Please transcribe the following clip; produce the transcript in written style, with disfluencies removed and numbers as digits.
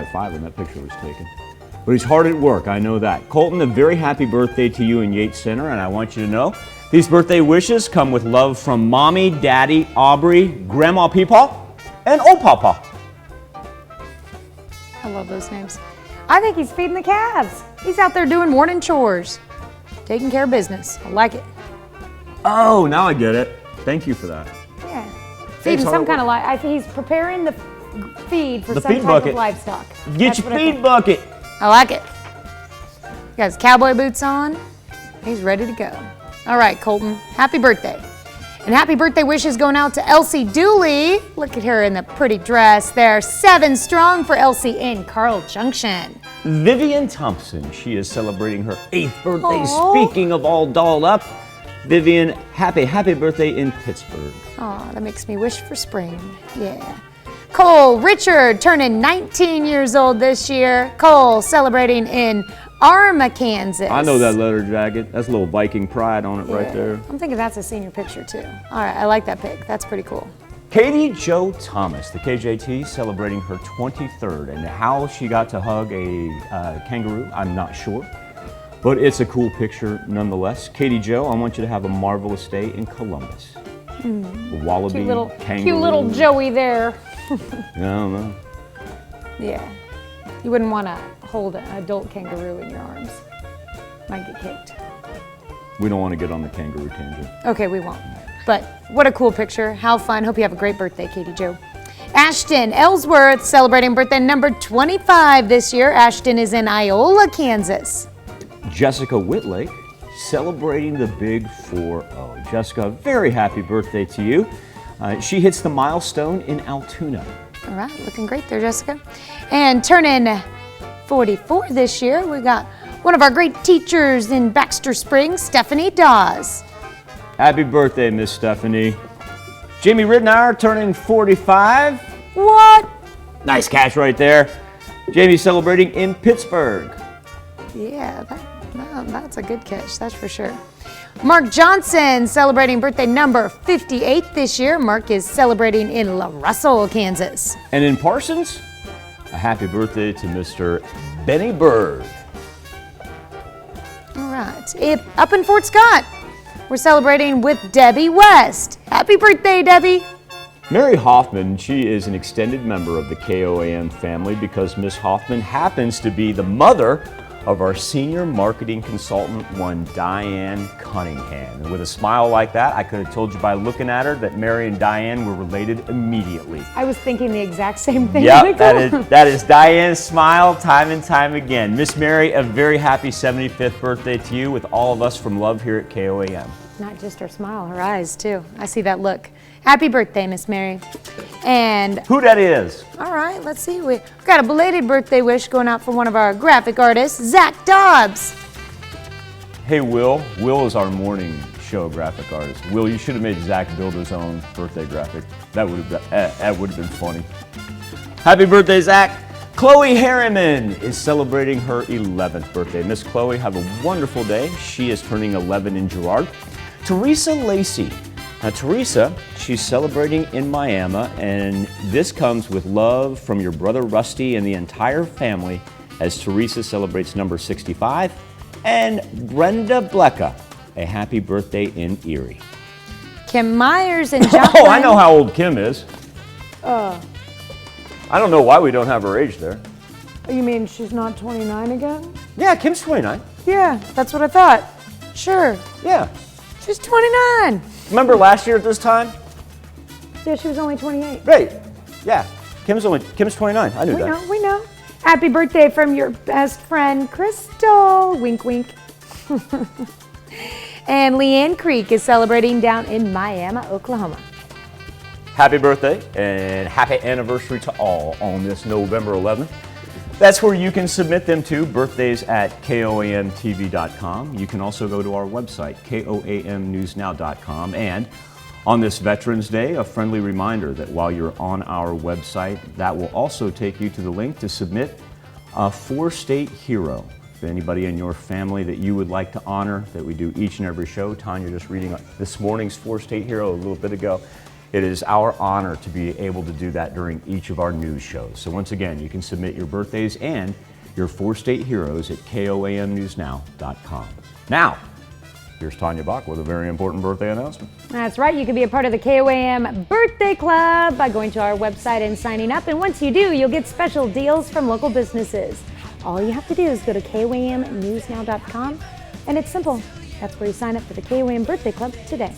5 when that picture was taken. But he's hard at work, I know that. Colton, a very happy birthday to you in Yates Center, and I want you to know these birthday wishes come with love from Mommy, Daddy, Aubrey, Grandma Peepaw, and Old Papa. I love those names. I think he's feeding the calves. He's out there doing morning chores, taking care of business. I like it. Oh, now I get it. Thank you for that. Yeah. Feeding some kind of life. He's preparing the feed for some type of livestock. Get your feed bucket. I like it. He got his cowboy boots on. He's ready to go. All right, Colton, happy birthday. And happy birthday wishes going out to Elsie Dooley. Look at her in the pretty dress there. 7 strong for Elsie in Carl Junction. Vivian Thompson, she is celebrating her 8th birthday. Aww. Speaking of all dolled up, Vivian, happy birthday in Pittsburgh. Aw, that makes me wish for spring. Yeah. Cole Richard turning 19 years old this year. Cole celebrating in Arma, Kansas. I know that leather jacket. That's a little Viking pride on it right there. I'm thinking that's a senior picture too. All right, I like that pic. That's pretty cool. Katie Jo Thomas, the KJT, celebrating her 23rd. And how she got to hug a kangaroo, I'm not sure. But it's a cool picture nonetheless. Katie Jo, I want you to have a marvelous day in Columbus. The wallaby, kangaroo. Cute little Joey there. I don't know. Yeah. You wouldn't want to hold an adult kangaroo in your arms. Might get kicked. We don't want to get on the kangaroo tangent. Okay, we won't. But what a cool picture. How fun. Hope you have a great birthday, Katie Jo. Ashton Ellsworth celebrating birthday number 25 this year. Ashton is in Iola, Kansas. Jessica Whitley celebrating the big 4-0. Jessica, very happy birthday to you. She hits the milestone in Altoona. All right, looking great there, Jessica. And turning 44 this year, we got one of our great teachers in Baxter Springs, Stephanie Dawes. Happy birthday, Miss Stephanie. Jamie Ridenour turning 45. What? Nice catch right there. Jamie celebrating in Pittsburgh. Yeah, that's a good catch, that's for sure. Mark Johnson celebrating birthday number 58 this year. Mark is celebrating in La Russell, Kansas. And in Parsons, a happy birthday to Mr. Benny Bird. All right, up in Fort Scott, we're celebrating with Debbie West. Happy birthday, Debbie. Mary Hoffman, she is an extended member of the KOAM family because Miss Hoffman happens to be the mother of our senior marketing consultant, one Diane Cunningham. And with a smile like that, I could have told you by looking at her that Mary and Diane were related immediately. I was thinking the exact same thing. Yep, that is Diane's smile time and time again. Miss Mary, a very happy 75th birthday to you with all of us from Love here at KOAM. Not just her smile, her eyes too. I see that look. Happy birthday, Miss Mary. And who that is? All right, let's see. We've got a belated birthday wish going out for one of our graphic artists, Zach Dobbs. Hey, Will. Will is our morning show graphic artist. Will, you should have made Zach build his own birthday graphic. That would have been funny. Happy birthday, Zach. Chloe Harriman is celebrating her 11th birthday. Miss Chloe, have a wonderful day. She is turning 11 in Girard. Teresa Lacey. Now, Teresa, she's celebrating in Miami, and this comes with love from your brother Rusty and the entire family as Teresa celebrates number 65. And Brenda Blecka, a happy birthday in Erie. Kim Myers and John. Oh, I know how old Kim is. I don't know why we don't have her age there. You mean she's not 29 again? Yeah, Kim's 29. Yeah, that's what I thought. Sure. Yeah. She's 29. Remember last year at this time? Yeah, she was only 28. Right. Yeah. Kim's 29. I knew that. We know. Happy birthday from your best friend, Crystal. Wink, wink. And Leanne Creek is celebrating down in Miami, Oklahoma. Happy birthday and happy anniversary to all on this November 11th. That's where you can submit them to, birthdays at koamtv.com. You can also go to our website, koamnewsnow.com. And on this Veterans Day, a friendly reminder that while you're on our website, that will also take you to the link to submit a 4-state hero. For anybody in your family that you would like to honor, that we do each and every show. Tanya just reading this morning's 4-state hero a little bit ago. It is our honor to be able to do that during each of our news shows. So once again, you can submit your birthdays and your 4-state heroes at KOAMnewsnow.com. Now, here's Tanya Bach with a very important birthday announcement. That's right. You can be a part of the KOAM Birthday Club by going to our website and signing up. And once you do, you'll get special deals from local businesses. All you have to do is go to KOAMnewsnow.com, and it's simple. That's where you sign up for the KOAM Birthday Club today.